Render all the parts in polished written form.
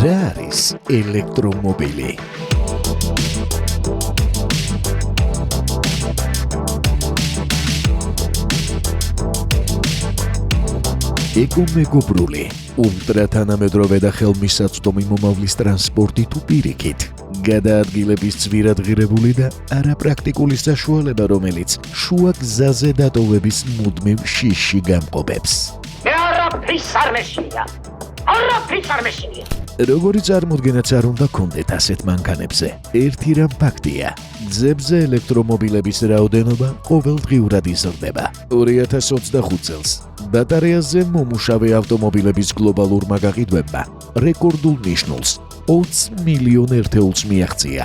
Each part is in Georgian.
რა არის ელექტრომობილი? ეკომეგობრული, ულტრათანამედროვე და ხელმისაწვდომი მომავლის ტრანსპორტი თუ პირიქით, გადაადგილების ძვირადღირებული და არაპრაქტიკული საშუალება, რომელიც შუა გზაზე დატოვების მუდმივ შიშში გამყოფებს. როგორი წარმოდგენაც არ უნდა გქონდეთ ასეთ მანქანებზე, ერთი რამ ფაქტია, გზებზე ელექტრომობილების რაოდენობა ყოველდღიურად იზრდება. 2025 წელს ბატარეაზე მომუშავე ავტომობილების გლობალურმა გაყიდვებმა რეკორდულ ნიშნულს 20 მილიონ ერთეულს მიაღწია,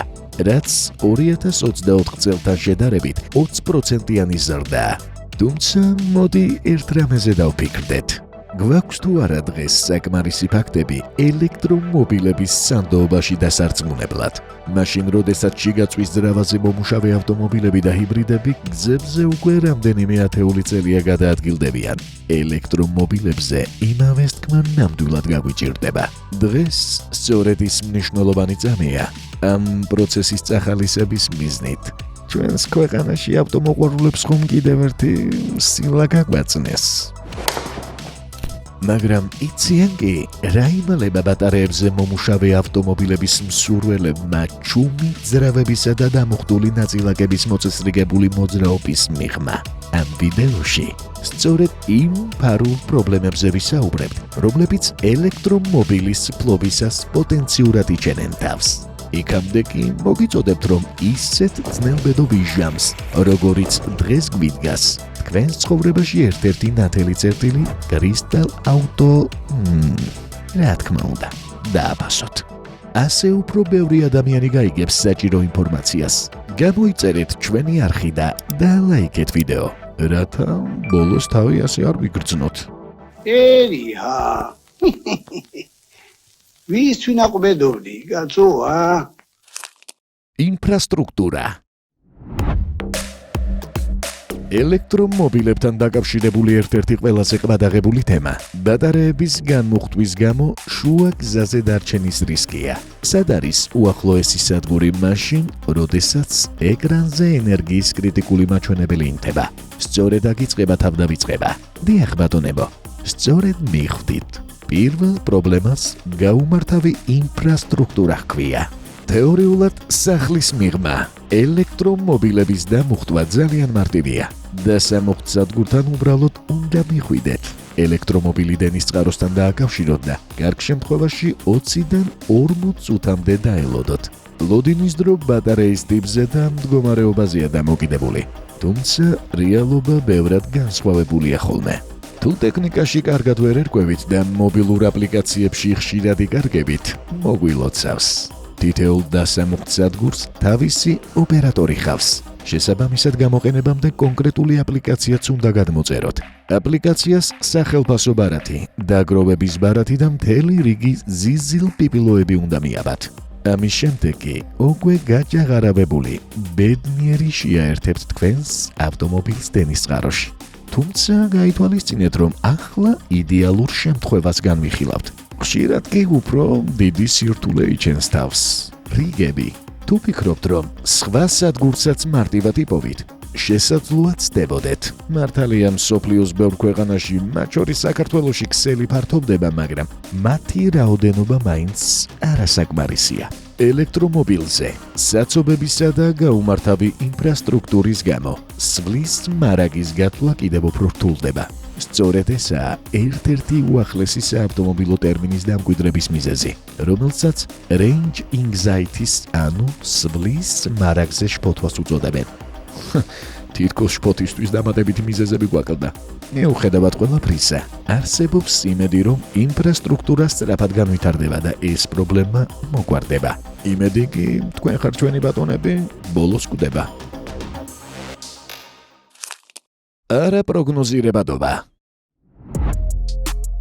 რაც 2024 წელთან შედარებით 20%-იანი ზრდაა. თუმცა მოდი ერთ რამეზე დავფიქრდეთ. გვაქვს თუ არა დღეს საკმარისი ფაქტები ელექტრომობილების სანდოობაში დასარწმუნებლად? მაშინ, როდესაც შიგაწვის ძრავაზე მომუშავე ავტომობილები და ჰიბრიდები გზებზე უკვე რამდენიმე ათეული წელია გადაადგილდებიან, ელექტრომობილებზე იმავეს თქმა ნამდვილად გაგვიჭირდება. დღეს სწორედ ის მნიშვნელოვანი წამია ამ პროცესის წახალისების მიზნით. ჩვენს ქვეყანაში ავტომოყვარულებს ხომ კიდევ ერთი სილა გაგვაწნეს. მაგრამ იციან კი, რა იმალება ბატარეებზე მომუშავე ავტომობილების მსურველებმა ჩუმი ძრავებისა და დამუხტული ნაწილაკების მოწესრიგებული მოძრაობის მიღმა. ამ ვიდეოში სწორედ იმ ფარულ პრობლემებზე ვისაუბრებთ, რომლებიც ელექტრომობილის ფლობისას პოტენციურად იჩენენ თავს. იქამდე კი მოგიწოდებთ, რომ ისეთ ძნელბედობ ჟამს, როგორიც დღეს გვიდგას, თქვენს ცხოვრებაში ერთ-ერთი ნათელი წერტილი კრისტალ აუტო რა თქმა უნდა, დააფასოთ. ასე უფრო ბევრი ადამიანი გაიგებს საჭირო ინფორმაციას. გამოიწერეთ ჩვენი არხი და დალაიქეთ ვიდეო, რათა ბოლოს თავი ასე არ ვიგრძნოთ. ერია ვის ვინაყბედობდი, კაცოა? ინფრასტრუქტურა. ელექტრომობილებთან დაკავშირებული ერთ-ერთი ყველაზე ყვადაღებული თემა ბატარეების განმუხტვის გამო შუა გზაზე დარჩენის რისკია. სად არის უახლოესი სადგური მაშინ, როდესაც ეკრანზე ენერგიის კრიტიკული მაჩვენებელი ინთება? სწორედ აქ იწყება თავდავიწყება. დიახ ბატონებო, სწორედ მიხვდით. პირველ პრობლემას გაუმართავი ინფრასტრუქტურა ჰქვია. თეორიულად სახლის მიღმა ელექტრომობილების დამუხტვა ძალიან მარტივია. დასამუხტ სადგურთან უბრალოდ უნდა მიხვიდეთ. ელექტრომობილი დენის წყაროსთან დააკავშიროთ და კარგ შემთხვევაში 20-დან 40 წუთამდე დაელოდოთ. ლოდინის დრო ბატარეის ტიპზე და მდგომარეობაზეა დამოკიდებული. თუმცა რეალობა ბევრად განსხვავებულია ხოლმე. თუ ტექნიკაში კარგად ვერ ერკვევით და მობილურ აპლიკაციებში ხშირად იკარგებით, მოგვილოცავს. თითოეულ დასამუხტ სადგურს თავისი ოპერატორი ხავს. შესაბამისად გამოყენებამდე კონკრეტული აპლიკაციაც უნდა გადმოწეროთ. აპლიკაციას სახელფასო ბარათი, დაგროვების ბარათი და მთელი რიგი ზიზილ-პიპილოები უნდა მიაბათ. ამის შემდეგ კი უკვე გაჯაღარავებული ბედნიერი შეაერთებთ თქვენს ავტომობილს დენის წყაროში. თუმცა გაითვალისწინეთ, რომ ახლა იდეალურ შემთხვევას განვიხილავთ. ხშირად კი უფრო დიდი სირთულე იჩენს თავს. რიგები. თუ ფიქრობთ, რომ სხვა სადგურსაც მარტივად იპოვით, შესაძლოა ცდებოდეთ. მართალია მსოფლიოს ბევრ ქვეყანაში, მათ შორის საქართველოში ქსელი ფართობდება, მაგრამ მათი რაოდენობა მაინც არასაკმარისია. ელექტრომობილზე საცობებისა და გაუმართავი ინფრასტრუქტურის გამო სვლის მარაგის გათვლა კიდევ უფრო რთულდება. სწორედ ესაა ერთ-ერთი უახლესი საავტომობილო ტერმინის დამკვიდრების მიზეზი, რომელსაც range anxiety-ს, ანუ სვლის მარაგზე შფოთვას უწოდებენ. თითქოს შფოთისთვის დამატებითი მიზეზები გვაკლდა. მიუხედავად ყველაფრისა, არსებობს იმედი, რომ ინფრასტრუქტურა სწრაფად განვითარდება და ეს პრობლემა მოგვარდება. იმედი კი თქვენ ხართ ჩვენი ბატონები, ბოლოს გვდება. არაპროგნოზირებადობა.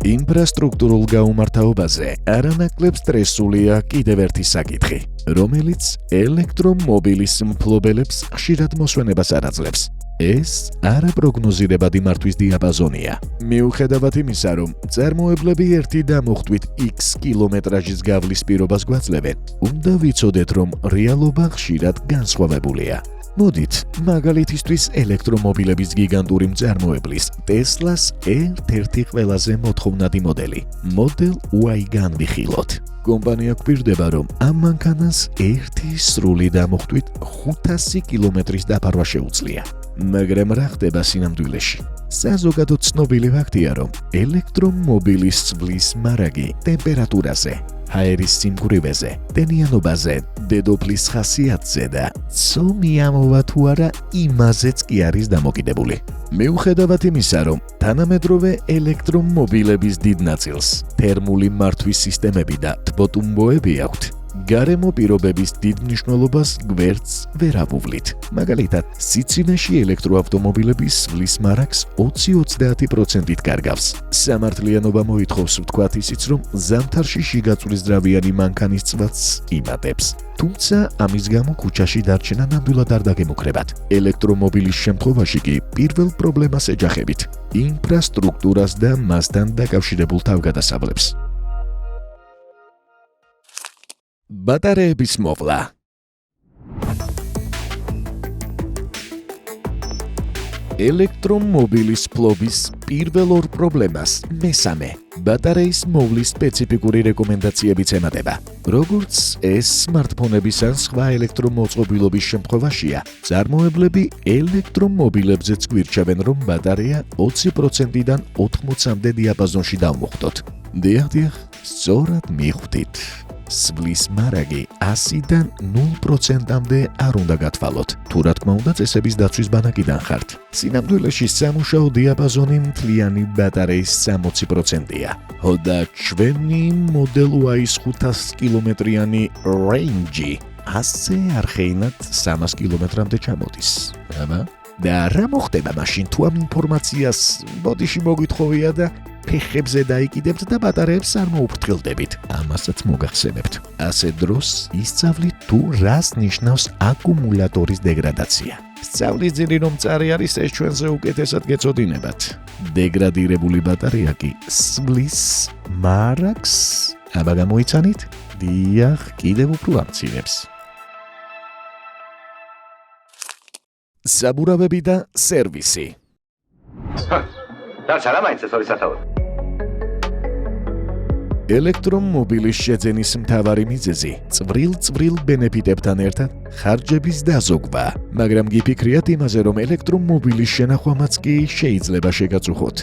ინფრასტრუქტურულ გაუმართავობაზე არანაკლებ სტრესულია კიდევ ერთი საკითხი, რომელიც ელექტრომობილის მფლობელებს ხშირად მოსვენებას არ აძლევს. ეს არაპროგნოზირებადი მართვის დიაპაზონია. მიუხედავად იმისა, რომ წარმოებლები ერთი დამოხტვით X კილომეტრაჟის გავლის პირობას გვაძლევენ, უნდა ვიცოდეთ, რომ რეალობა ხშირად განსხვავებულია. მოდით, მაგალითისთვის ელექტრომობილების გიგანტური მწარმოებლის Tesla-ს ერთ-ერთი ყველაზე მოთხოვნადი მოდელი, Model Y განვიხილოთ. კომპანია გვპირდება, რომ ამ მანქანას ერთი სრული დამოხტვით 500 კილომეტრის დაფარვა შეუძლია. მაგრამ რა ხდება სინამდვილეში? საზოგადოდ ცნობილი ფაქტია, რომ ელექტრომობილის ცვლის მარაგი ტემპერატურაზე, ჰაერის სიმკვრივეზე, ტენიანობაზე, დედოფლის ხასიათზე და ცომიამოვა თუ არა იმაზეც კი არის დამოკიდებული. მიუხედავად იმისა, რომ თანამედროვე ელექტრომობილების დიდ ნაწილს თერმული მართვის სისტემები და თბოტუმბოები აქვთ, გარემო პირობების დიდ მნიშვნელობას გვერდს ვერ ავუვლით. მაგალითად, სიცივეში ელექტროავტომობილების სვლის მარაგს 20-30%-ით კარგავს. სამართლიანობა მოითხოვს ვთქვათ ისიც, რომ ზამთარში შიგაწვლის ძრავიანი მანქანის წვაც იმატებს. თუმცა ამის გამო ქუჩაში დარჩენა ნამდვილად არ დაგემუქრებათ. ელექტრომობილის შემთხვევაში კი პირველ პრობლემას ეჯახებით ინფრასტრუქტურას და მასთან დაკავშირებულ თავგადასავლებს. ბატარეების მოვლა. ელექტრომობილის ფლობის პირველ ორ პრობლემას მესამე ბატარეის მოვლის სპეციფიკური რეკომენდაციებიც ემატება. როგორც ეს სმარტფონების ან სხვა ელექტრომოწყობილობის შემთხვევაშია, წარმოებლები ელექტრომობილებზეც გვირჩევენ, რომ ბატარეა 20%-დან 80%-მდე დიაპაზონში დავმოხტოთ. დიახ, სწორად მიხვდით. სვლის მარაგი 100-დან 0%-მდე არ უნდა გათვალოთ. თუ რა თქმა უნდა, წესების დაცვის ბანაკიდან ხართ. სინამდვილეში სამუშაო დიაპაზონი მთლიანი ბატარეის 60%-ია. და ჩვენი Model Y-ის 500 კილომეტრიანი range ასე არხეინად 300 კილომეტრამდე ჩამოდის. აბა, და რა მოხდება მაშინ, თუ ამ ინფორმაციას ბოდიში მოგვითხოვია და ფეხებზე დაიკიდებთ და ბატარეებს არ მოუფრთხილდებით. ამასაც მოგახსენებთ. ასე დროს ისწავლით თუ რას ნიშნავს აკუმულატორის დეგრადაცია. სწავლის ძილი რომ წარი არის, ეს ჩვენზე უკეთესად გეწოდინებათ. დეგრადირებული ბატარეა კი სვლის მარაგს აბა გამოიცანით? დიახ, კიდევ უფრო ამცირებს. საბურავები და სერვისი. და სალამაინც ეს ორი სათაური. ელექტრომობილის შეძენის მთავარი მიზეზი წვრილ ბენეფიტებთან ერთად ხარჯების დაზოგვა, მაგრამ გიფიქრიათ იმაზე, რომ ელექტრომობილის შენახვამაც კი შეიძლება შეგაწუხოთ.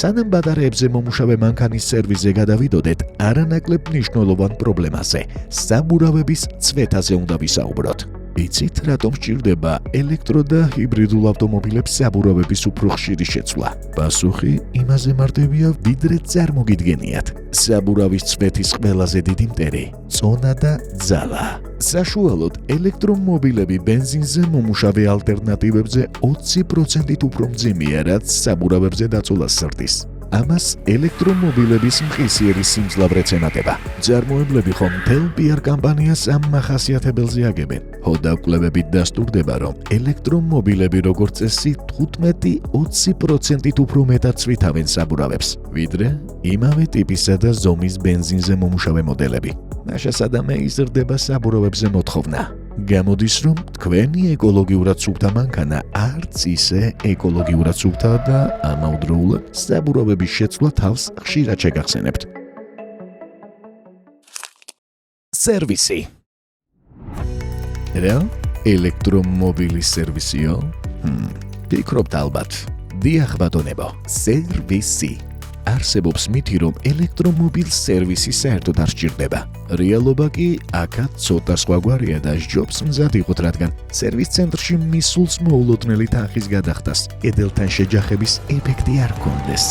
სანამ ბატარეებზე მომუშავე მანქანის სერვისზე გადავიდოდეთ, არანაკლებ მნიშვნელოვან პრობლემაზე, საბურავების წვეთაზე უნდა ვისაუბროთ. იცით, რატომ სჭირდება ელექტრო და ჰიბრიდულ ავტომობილებს საბურავების უფრო ხშირი შეცვლა? პასუხი იმაზე მარტივია, ვიდრე წარმოგიდგენიათ. საბურავის წვეთის ყველაზე დიდი მტერი წონა და ძალა. საშუალოდ ელექტრომობილები ბენზინზე მომუშავე ალტერნატივებზე 20%-ით უფრო მძიმეა, რაც საბურავებზე დაწოლას სრდის. ამას ელექტრომობილების მყისიერი სიმძლავრეც ემატება. წარმოებლები ხომ მთელ PR კამპანიას ამ მახასიათებელზე აგებენ. და კვლევებით დასტურდება, რომ ელექტრომობილები როგორც წესი 15-20%-ით უფრო მეტად ცვითავენ საბურავებს, ვიდრე იმავე ტიპისა და ზომის ბენზინზე მომუშავე მოდელები. ნაშასადამე იზრდება საბურავებზე მოთხოვნა. გამოდის, რომ თქვენი ეკოლოგიურად სუფთა მანქანა არც ისე ეკოლოგიურად სუფთა და ამავდროულად საბურავების შეცვლა თავს ხშირად შეგახსენებთ. სერვისი. რა? ელექტრომობილის სერვისიო? ფიქრობთ ალბათ. დიახ ბატონებო, სერვისი. არსებობს მითი, რომ ელექტრომობილს სერვისი საერთოდ არ სჭირდება. რეალობა კი აქაც ცოტა სხვაგვარია და სჯობს მზად იყოთ, რადგან სერვის ცენტრში მისულს მოულოდნელი თანხის გადახდას კედელთან შეჯახების ეფექტი არ გქონდეს.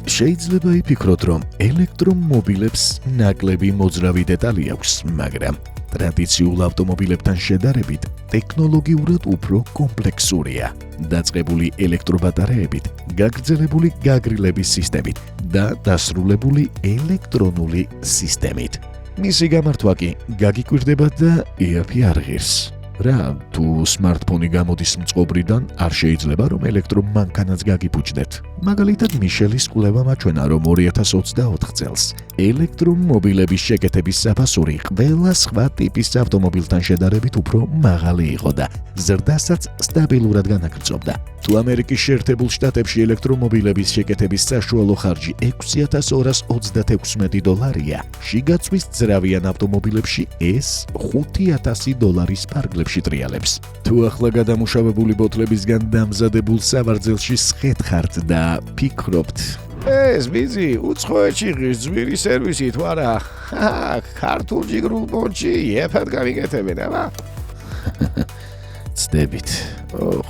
შეიძლება იფიქროთ, რომ ელექტრომობილებს ნაკლები მოძრავი დეტალი აქვს, მაგრამ ტრადიციულ ავტომობილებთან შედარებით ტექნოლოგიურად უფრო კომპლექსურია. დაწყებული ელექტრობატარეებით, გაგრძელებული გაგრილების სისტემით და დასრულებული ელექტრონული სისტემით. მისი გამართვა კი გაგიკვირდება და იაფი არ ღირს. რა, თუ smartphone-ი გამოდის მწყობრიდან, არ შეიძლება რომ ელექტრომანქანაც გაგიფუჭდეთ. მაგალითად, მიშელის კვლევა მაჩვენა, რომ 2024 წელს ელექტრომობილების შეკეთების საფასური ყველა სხვა ტიპის ავტომობილთან შედარებით უფრო მაღალი იყო და ზრდასაც სტაბილურად განაგრძობდა. თუ ამერიკის შეერთებულ შტატებში ელექტრომობილების შეკეთების საშუალო ხარჯი $6,236, შიგაწვის ძრავიან ავტომობილებში ეს $5,000 ფარგლებში ტრიალებს. თუ ახლა გადამუშავებული ბოთლებისგან დამზადებულ სავარძელში სხეთხართ და ფიქრობთ, ეს ბიზი უცხოეთში ღირს ძვირი სერვისი თუ არა? ქართულ ჯიგრულ პონჩი იეფად გამიკეთებენ, აბა? ცდებით,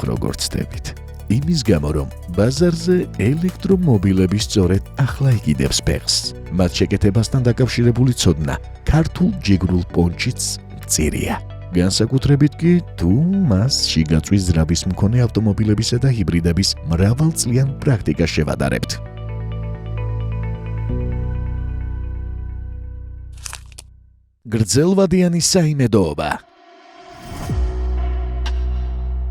როგორ ცდებით. იმის გამო, რომ ბაზარზე ელექტრომობილები სწორედ ახლა იკიდებს ფეხს. მათ შეკეთებასთან დაკავშირებული ცოდნა ქართულ ჯიგრულ პონჩიც მწირია. განსაკუთრებით კი, თუ მას შიგაწვის ძრავის მქონე ავტომობილებისა და ჰიბრიდების მრავალწლიან პრაქტიკას შევადარებთ. გრძელვადიანი საიმედოობა.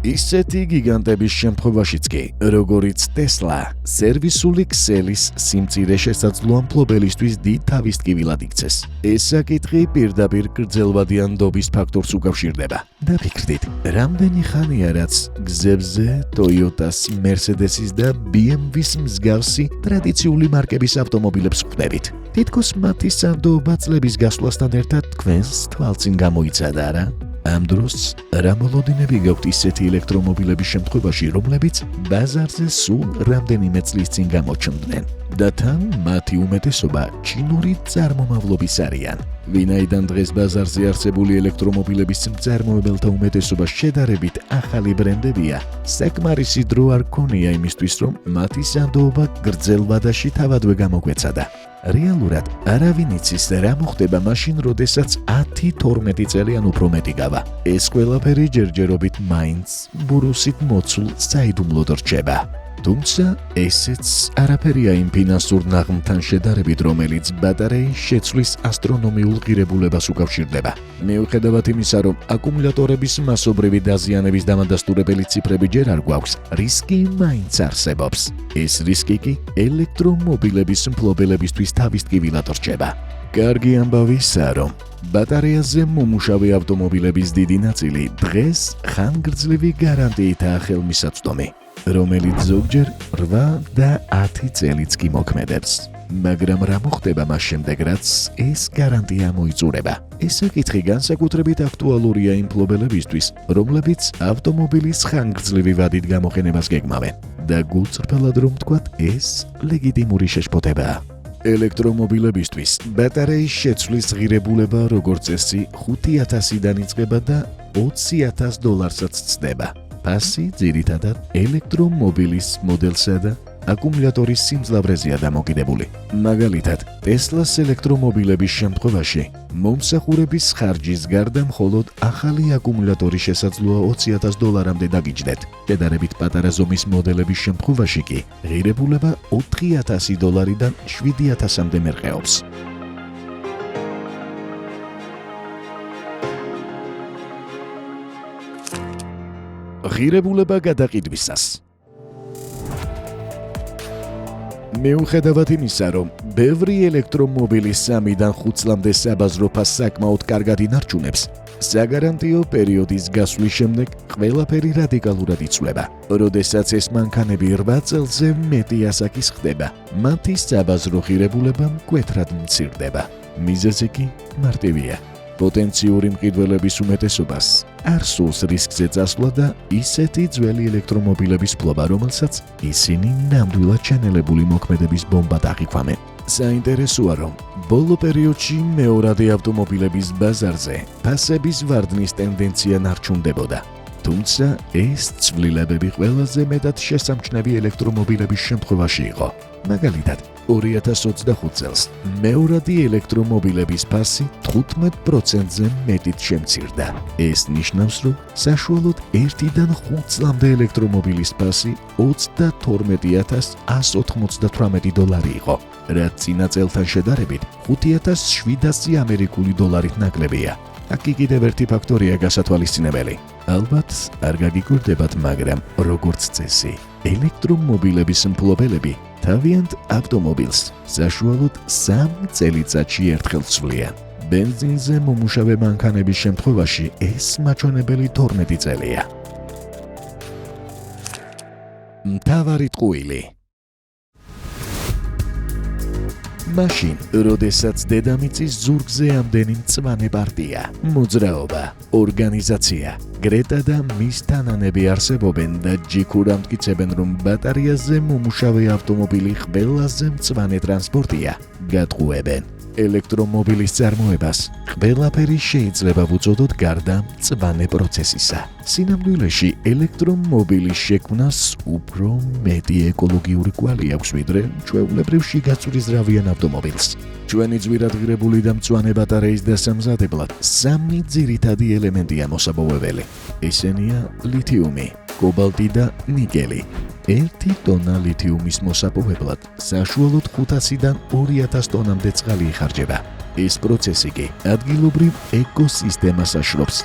ისეთი გიგანტების შემთხვევაშიც კი, როგორიც Tesla, სერვისული ქსელის სიმწირე შესაძლო ამპლობელისთვის დიდ თავისტკივილად იქცეს. ეს საკითხი პირდაპირ გრძელვადიანობის ფაქტორს უკავშირდება. დაფიქრდით, რამდენი ხანია რაც გზებზე Toyota-ს, Mercedes-ის და BMW-ს მსგავსი ტრადიციული მარკების ავტომობილებს ხვდებით. თითქოს მათი სანდოობა წლების გასვლასთან ერთად თქვენს თვალწინ გამოიცადა რა? ამ დროს რა მოლოდინები გაქვთ ისეთი ელექტრომობილების შემთხვევაში, რომლებიც ბაზარზე სულ რამდენიმე წლის წინ გამოჩნდნენ და თან მათი უმეტესობა ჩინური წარმომავლობის არიან. ვინაიდან დღეს ბაზარზე არსებული ელექტრომობილების მწარმოებელთა უმეტესობა შედარებით ახალი ბრენდებია, საკმარისი დრო არ ქონია იმისთვის, რომ მათი სანდოობა გრძელვადაში თავადვე გამოგვეცადა. რეალურად არავინ იცის რა მოხდება მაშინ, როდესაც 10-12 წელი ან უფრო მეტი გავა. ეს ყველაფერი ჯერჯერობით მაინც ბურუსით მოცულ საიდუმლოდ რჩება. თუმცა ესეც არაფერია იმ ფინანსურ ნაღმთან შედარებით, რომელიც ბატარეის შეცვლის ასტრონომიულ ღირებულებას უკავშირდება. მიუხედავად იმისა, რომ აკუმულატორების მასობრივი დაზიანების დამადასტურებელი ციფრები ჯერ არ გვაქვს, რისკი მაინც არსებობს. ეს რისკი კი ელექტრომობილების მფლობელებისთვის თავისტკივილად რჩება. კარგი ამბავი ისაა, რომ ბატარეაზე მომუშავე ავტომობილების დიდი ნაწილი დღეს ხანგრძლივი გარანტიითაა ხელმისაწვდომი, რომელიც ზოგჯერ 8 და 10 წელიც კი მოქმედებს. მაგრამ რა მოხდება მას შემდეგ, რაც ეს გარანტია მოიწურება? ეს საკითხი განსაკუთრებით აქტუალურია იმ მფლობელებისთვის, რომლებიც ავტომობილის ხანგრძლივი ვადით გამოყენებას გეგმავენ და გულწრფელად რომ ვთქვათ, ეს ლეგიტიმური შეშფოთებაა. ელექტრომობილებისთვის ბატარეის შეცვლის ღირებულება როგორც წესი $5,000-დან იწყება და $20,000-საც ცდება. ფასი ძირითადად ელექტრომობილის მოდელსა და აკუმულატორის სიმძლავრეზეა დამოკიდებული. მაგალითად, Tesla-ს ელექტრომობილების შემთხვევაში მომსახურების ხარჯის გარდა მხოლოდ ახალი აკუმულატორი შესაძლოა $20,000-მდე დაგიჯდეთ. შედარებით პატარა ზომის მოდელების შემთხვევაში კი ღირებულება $4,000-დან $7,000-მდე მერყეობს. ღირებულება გადაყიდვისას. მიუხედავად იმისა, რომ ბევრი ელექტრომობილი 3-დან 5 წლამდე საბაზრო ფასს საკმაოდ კარგად ინარჩუნებს, საგარანტიო პერიოდის გასვლის შემდეგ ყველაფერი რადიკალურად იცვლება. როდესაც ეს მანქანები 8 წელზე მეტი ასაკის ხდება, მათი საბაზრო ღირებულება მკვეთრად მცირდება. მიზეზი კი მარტივია. პოტენციური მყიდველების უმეტესობას არ სურს რისკზე წასვლა და ისეთი ძველი ელექტრომობილების ფლობა, რომელსაც ისინი ნამდვილად ჩანელებული მოქმედების ბომბად აღიქვამენ. საინტერესოა, რომ ბოლო პერიოდში მეორადი ავტომობილების ბაზარზე ფასების ვარდნის ტენდენცია ნარჩუნდებოდა. თუმცა ეს ცვლილებები ყველაზე მეტად შესამჩნევი ელექტრომობილების შემთხვევაში იყო. მაგალითად, 2025 წელს მეორადი ელექტრომობილების ფასი 15%-ზე მეტით შემცირდა. ეს ნიშნავს, რომ საშუალოდ 1-დან 5 წლამდე ელექტრომობილის ფასი $22,198 იყო, რაც წინა წელთან შედარებით $5,700 ამერიკული დოლარით ნაკლებია. აქ კიდევ ერთი ფაქტორია გასათვალისწინებელი. ალბათ არ გაგიკვირდებათ, მაგრამ როგორც წესი, ელექტრომობილების მფლობელები თავიანთ ავტომობილს საშუალოდ 3 წელიწადში ერთხელ ცვლიან. ბენზინზე მომუშავე მანქანების შემთხვევაში ეს მაჩვენებელი 12 წელია. მთავარი ტყუილი. მაშინ, როდესაც დედამიწის ზურგზე ამდენი მწვანე პარტია, მოძრაობა, ორგანიზაცია, გრეტა და მის თანანები არსებობენ და ჯიქურ ამტკიცებენ, რომ ბატარეაზე მომუშავე ავტომობილი ყველაზე მწვანე ტრანსპორტია, გატყუებენ. ელექტრომობილის წარმოებას ყველაფერი შეიძლება ვუწოდოთ გარდა მწვანე პროცესისა. სინამდვილეში ელექტრომობილის შექმნას უფრო მეტი ეკოლოგიური კვალი აქვს, ვიდრე ჩვეულებრივ შიგაწვრისძრავიან ავტომობილს. ჩვენი ძვირადღირებული და მწვანე ბატარეის დასამზადებლად 3 ძირითადი ელემენტია მოსაპოვებელი. ესენია ლითიუმი, კობალტი და ნიკელი. 1 ტონა ლითიუმის მოსაპოვებლად საშუალოდ 500-დან 2000 ტონამდე წყალი იხარჯება. ეს პროცესი კი ადგილობრივ ეკოსისტემას აშრობს.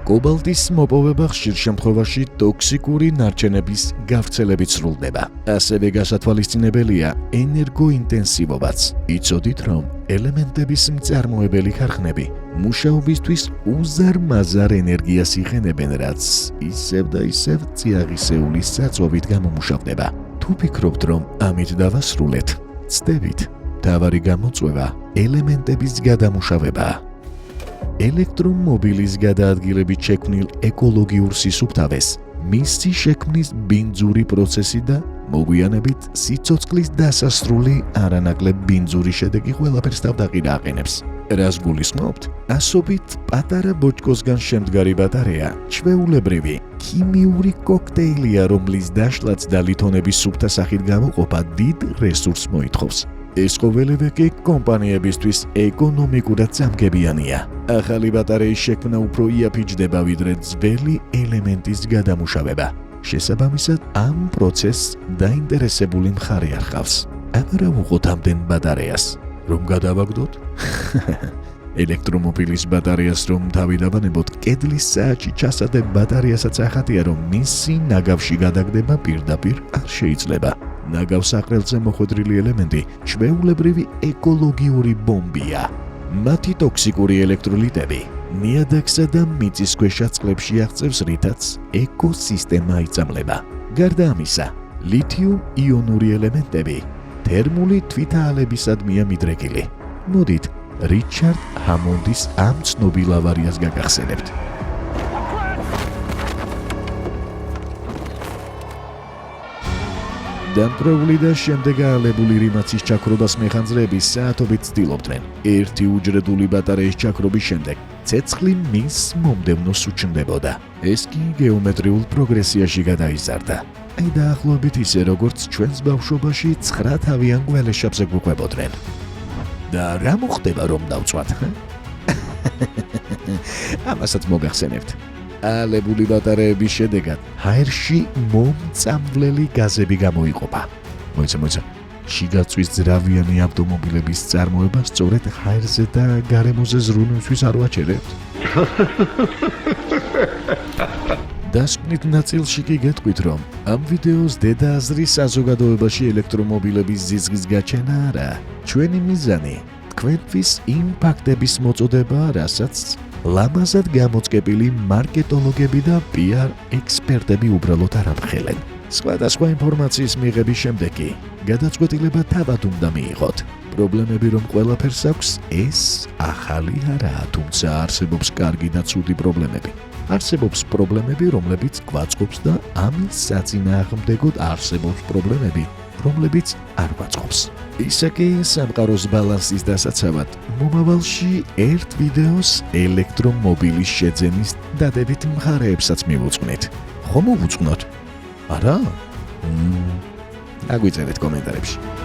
კობალტის მოპოვება ხშირ შემთხვევაში ტოქსიკური ნარჩენების გავრცელებით სრულდება. ასევე გასათვალისწინებელია ენერგოინტენსივობაც. იცოდით, რომ ელემენტების მწარმოებელი ქარხნები მუშაობისთვის უზარმაზარ ენერგიას იხენებენ, რაც ისევ და ისევ წიაღისეულის საწვევით გამომუშავდება. თუ ფიქრობთ, რომ ამით დავასრულეთ, ცდებით. მთავარი გამოწვევა ელემენტების გადამუშავებაა. ელექტრომობილის გადაადგილებით შექმნილ ეკოლოგიურ სისუფთავეს მისი შექმნის ბინძური პროცესი და მოგვიანებით სიცოცხლის დასასრული არანაკლებ ბინძური შედეგი ყველაფერს თავდაყირა აყენებს. რას გულისხმობთ? ასობით პატარა ბოჭკოსგან შემდგარი ბატარეა ჩვეულებრივი ქიმიური კოქტეილია, რომლის დაშლაც და ლითონების სუფთა სახით გამოყოფა დიდ რესურსს მოითხოვს. ეს ყოველივე კი კომპანიებისთვის ეკონომიკურად წამგებიანია. ახალი ბატარეის შექმნა უფრო იაფიჯდება, ვიდრე ძველი ელემენტის გადამუშავება. შესაბამისად, ამ პროცესს დაინტერესებული მხარე არ ჰყავს. აბარა უღოთ ამდენ ბატარეას, რომ გადავაგდოთ? ელექტრომობილის ბატარეას რომ თავი დავანებოთ, კედლის საათში ჩასადებ ბატარეასაც ახატია, რომ მისი ნაგავში გადაგდება პირდაპირ არ შეიძლება. ნაგავს აყრელზე მოხვედრილი ელემენტი ჩვეულებრივი ეკოლოგიური ბომბია. მათი ტოქსიკური ელექტროლიტები ნიადაგსა და მიწისქვეშა წყლებში აღწევს, რითაც ეკოსისტემა იწამლება. გარდა ამისა, ლითიუმ-იონური ელემენტები თერმული თვითაალებისადმია მიდრეკილი. მოდით, რიჩარდ ჰამონდის ამ ცნობილ ავარიას გაგახსენებთ. დამკვირვებული და შემდეგ აალებული რიმაცის ჩაქრობას მეხანძრეები საათობით ცდილობდნენ. ერთი უჯრედული ბატარეის ჩაქრობის შემდეგ ცეცხლი მის მომდევნოს უჩნდებოდა. ეს კი გეომეტრიულ პროგრესიაში გადაიზარდა. აი დაახლოებით ისე, როგორც ჩვენს ბავშვობაში 9 თავიან გველეშაპზე გვყვებოდნენ. და რა მოხდება, რომ დავწვათ? ამასაც მოგახსენებთ. ალებული ბატარეების შედეგად ჰაერში მომწამვლელი გაზები გამოიყოფა. მოიცა, შიგაწვისძრავიანი ავტომობილების წარმოება სწორედ ჰაერზე და გარემოზე ზრუნვისთვის არ ვაჩერებთ. დასკვნით ნაწილში კი გეტყვით, რომ ამ ვიდეოს დედააზრი საზოგადოებაში ელექტრომობილების ზიზღის გაჩენა არა. ჩვენი მიზანი თქვენთვის იმ ფაქტების მოწოდება, რასაც ლამაზად გამოწყებილი მარკეტოლოგები და PR ექსპერტები უბრალოდ არ ამხელენ. სხვადასხვა ინფორმაციის მიღების შემდეგ კი გადაწყვეტილება თავად უნდა მიიღოთ. პრობლემები რომ ყველაფერს აქვს, ეს ახალი არაა, თუმცა არსებობს კარგი და ცუდი პრობლემები. არსებობს პრობლემები, რომლებიც გვაწყობს და ამის საწინააღმდეგოდ არსებობს პრობლემები, რომლებიც არ გვაწყობს. ისა კი სამყაროს ბალანსის დასაცავად მომავალში ერთ ვიდეოს ელექტრომობილის შეძენის დადებით მხარეებსაც მივუძღვნით. ხომ მოვუძღვნოთ? არა? აგვიწერეთ კომენტარებში.